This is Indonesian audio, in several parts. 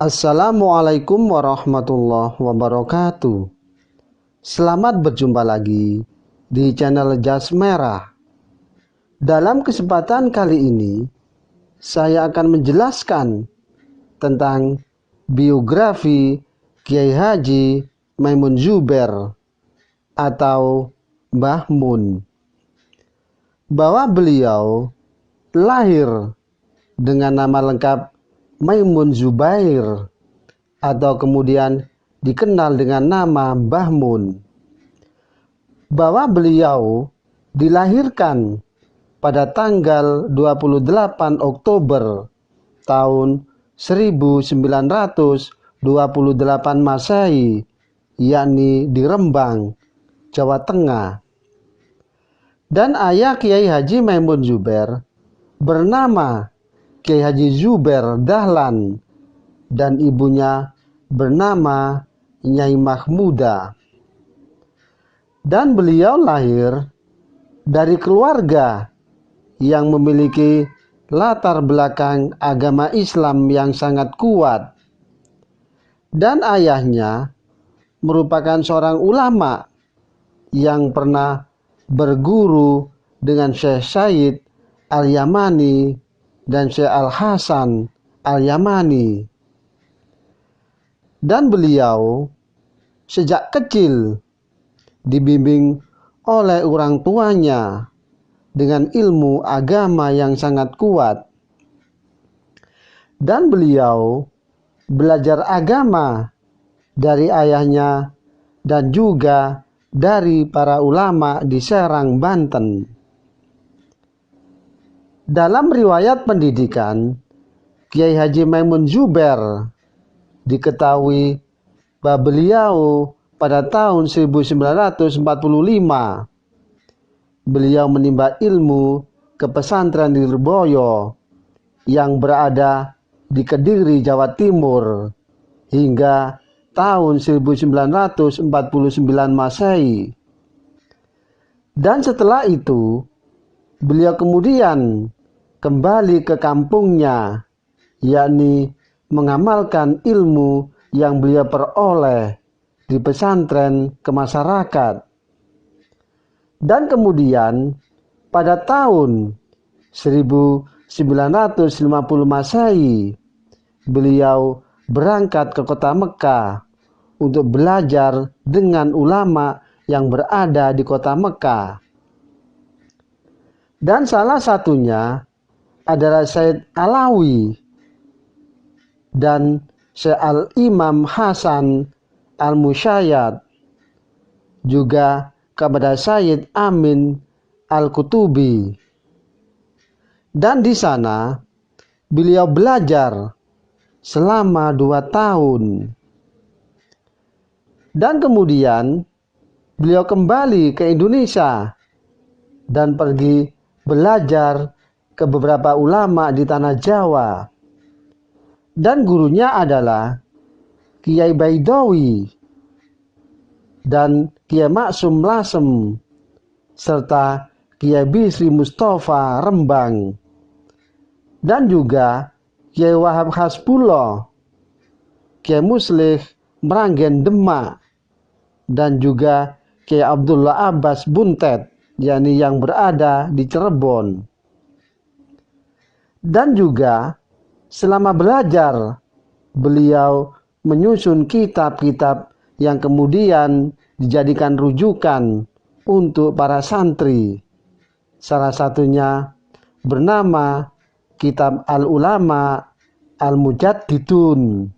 Assalamualaikum warahmatullahi wabarakatuh. Selamat berjumpa lagi di channel Jas Merah. Dalam kesempatan kali ini, saya akan menjelaskan tentang biografi Kiai Haji Maimun Zubair atau Mbah Mun. Bahwa beliau lahir dengan nama lengkap Maimun Zubair atau kemudian dikenal dengan nama Mbah Mun. Bahwa beliau dilahirkan pada tanggal 28 Oktober tahun 1928 Masehi, yakni di Rembang, Jawa Tengah. Dan ayah Kiai Haji Maimun Zubair bernama Kiai Haji Zubair Dahlan dan ibunya bernama Nyai Mahmuda. Dan beliau lahir dari keluarga yang memiliki latar belakang agama Islam yang sangat kuat. Dan ayahnya merupakan seorang ulama yang pernah berguru dengan Syekh Said Al-Yamani dan Syekh Al-Hasan Al-Yamani. Dan beliau sejak kecil dibimbing oleh orang tuanya dengan ilmu agama yang sangat kuat. Dan beliau belajar agama dari ayahnya dan juga dari para ulama di Serang, Banten. Dalam riwayat pendidikan, Kiai Haji Maimun Zubair diketahui bahwa beliau pada tahun 1945 beliau menimba ilmu ke pesantren di Lirboyo yang berada di Kediri, Jawa Timur hingga tahun 1949 Masehi. Dan setelah itu beliau kemudian kembali ke kampungnya, yakni mengamalkan ilmu yang beliau peroleh di pesantren ke masyarakat. Dan kemudian pada tahun 1950 Masehi, beliau berangkat ke kota Mekah untuk belajar dengan ulama yang berada di kota Mekah. Dan salah satunya adalah Said Alawi dan Syekh Al-Imam Hasan Al-Musyayyad, juga kepada Sayyid Amin Al-Kutubi. Dan di sana beliau belajar selama 2 tahun. Dan kemudian beliau kembali ke Indonesia dan pergi belajar ke beberapa ulama di tanah Jawa. Dan gurunya adalah Kiai Baidawi dan Kiai Maksum Lasem serta Kiai Bisri Mustafa Rembang, dan juga Kiai Wahab Hasbullah, Kiai Muslih Meranggen Demak, dan juga Kiai Abdullah Abbas Buntet, yakni yang berada di Cirebon. Dan juga selama belajar beliau menyusun kitab-kitab yang kemudian dijadikan rujukan untuk para santri. Salah satunya bernama Kitab Al-Ulama Al-Mujaddidun.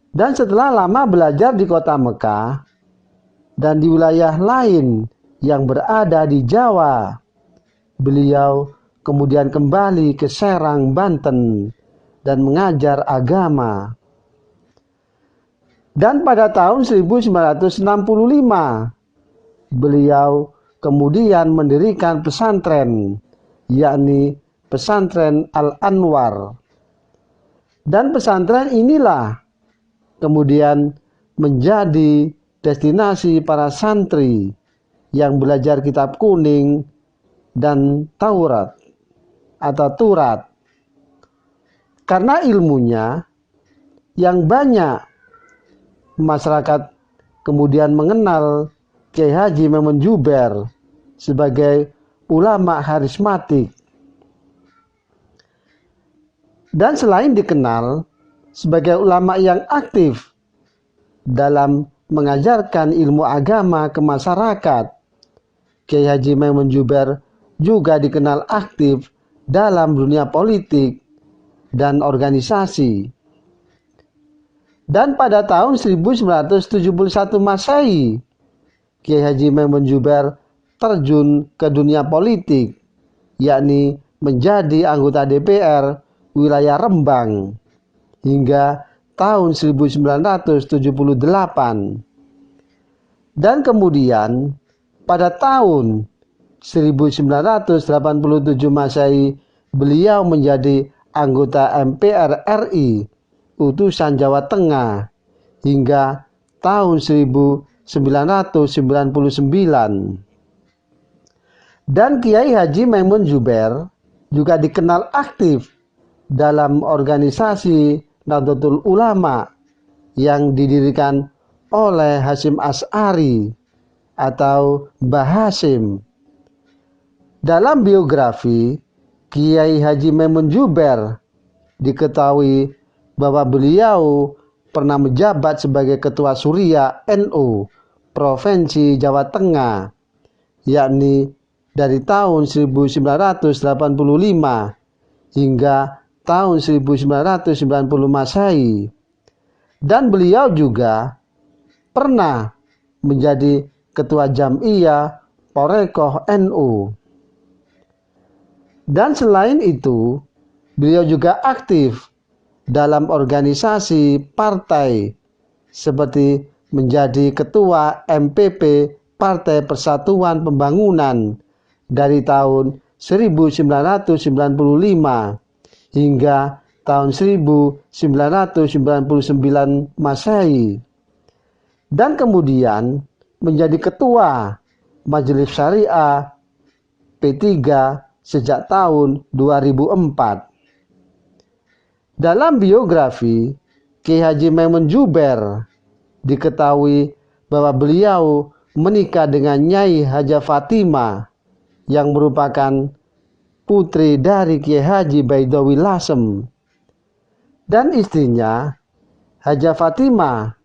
Dan setelah lama belajar di kota Mekah dan di wilayah lain yang berada di Jawa, beliau kemudian kembali ke Serang, Banten dan mengajar agama. Dan pada tahun 1965 beliau kemudian mendirikan pesantren, yakni Pesantren Al-Anwar. Dan pesantren inilah kemudian menjadi destinasi para santri yang belajar kitab kuning dan Taurat atau Turat. Karena ilmunya yang banyak masyarakat kemudian mengenal Kiai Haji Maimun Juber sebagai ulama karismatik. Dan selain dikenal sebagai ulama yang aktif dalam mengajarkan ilmu agama ke masyarakat, Kiai Haji Maimun Juber juga dikenal aktif dalam dunia politik dan organisasi. Dan pada tahun 1971 Masehi, Kiai Haji Maimun Juber terjun ke dunia politik, yakni menjadi anggota DPR wilayah Rembang hingga tahun 1978. Dan kemudian pada tahun 1987 Masehi beliau menjadi anggota MPR RI utusan Jawa Tengah hingga tahun 1999. Dan Kiai Haji Maimun Juber juga dikenal aktif dalam organisasi Nahdlatul Ulama yang didirikan oleh Hasyim Asy'ari atau Mbah Hasyim. Dalam biografi Kiai Haji Maimun Juber diketahui bahwa beliau pernah menjabat sebagai Ketua Syuriah NU Provinsi Jawa Tengah, yakni dari tahun 1985 hingga tahun 1990 Masehi. Dan beliau juga pernah menjadi Ketua Jam'iyah Thoreqoh NU. Dan selain itu, beliau juga aktif dalam organisasi partai seperti menjadi Ketua MPP Partai Persatuan Pembangunan dari tahun 1995 hingga tahun 1999 Masehi, dan kemudian menjadi Ketua Majelis Syariah P3 sejak tahun 2004. Dalam biografi Kiai Haji Maimun Juber diketahui bahwa beliau menikah dengan Nyai Haja Fatimah yang merupakan putri dari Kiai Haji Baidowi Lasem. Dan istrinya Haja Fatimah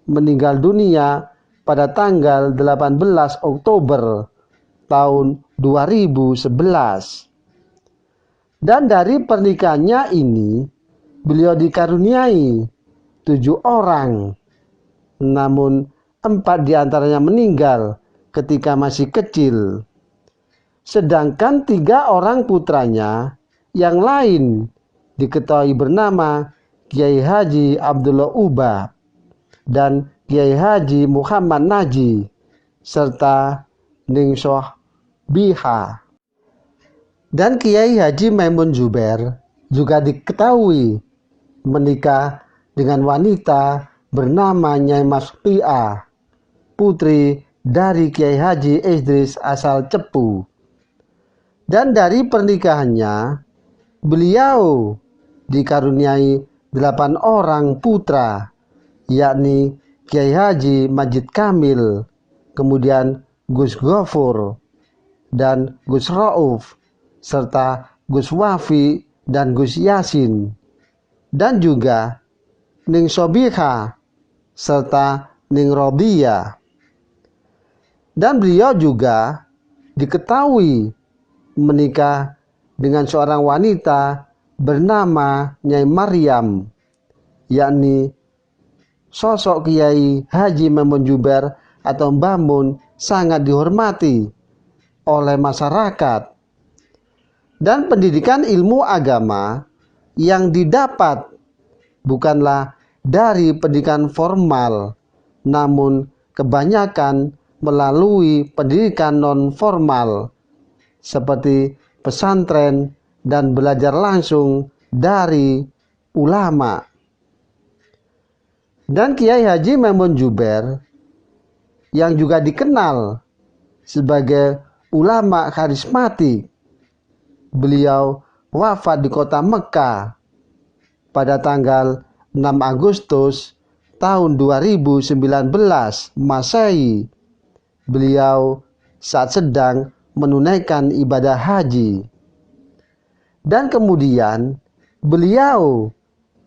meninggal dunia pada tanggal 18 Oktober tahun 2011. Dan dari pernikahannya ini beliau dikaruniai 7 orang, namun 4 diantaranya meninggal ketika masih kecil. Sedangkan 3 orang putranya yang lain diketahui bernama Kiai Haji Abdullah Ubah dan Kiai Haji Muhammad Naji serta Ningsoh Biha. Dan Kiai Haji Maimun Juber juga diketahui menikah dengan wanita bernama Nyai Masfiah, putri dari Kiai Haji Idris asal Cepu. Dan dari pernikahannya beliau dikaruniai 8 orang putra, yakni Kiai Haji Majid Kamil, kemudian Gus Ghafur dan Gus Rauf, serta Gus Wafi dan Gus Yasin, dan juga Ning Sobiha serta Ning Rodia. Dan beliau juga diketahui menikah dengan seorang wanita bernama Nyai Maryam, yakni sosok Kiai Haji Maimun Juber atau Mbah Mun sangat dihormati oleh masyarakat. Dan pendidikan ilmu agama yang didapat bukanlah dari pendidikan formal, namun kebanyakan melalui pendidikan non-formal seperti pesantren dan belajar langsung dari ulama. Dan Kiai Haji Maimun Juber yang juga dikenal sebagai ulama karismatik, beliau wafat di kota Mekah pada tanggal 6 Agustus tahun 2019 Masehi. Beliau saat sedang menunaikan ibadah haji. Dan kemudian beliau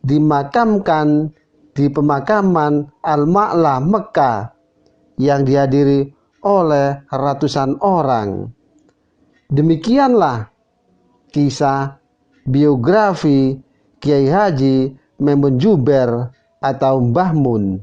dimakamkan di pemakaman Al-Ma'la Mekah yang dihadiri oleh ratusan orang. Demikianlah kisah biografi Kiai Haji Maimun Juber atau Mbah Mun.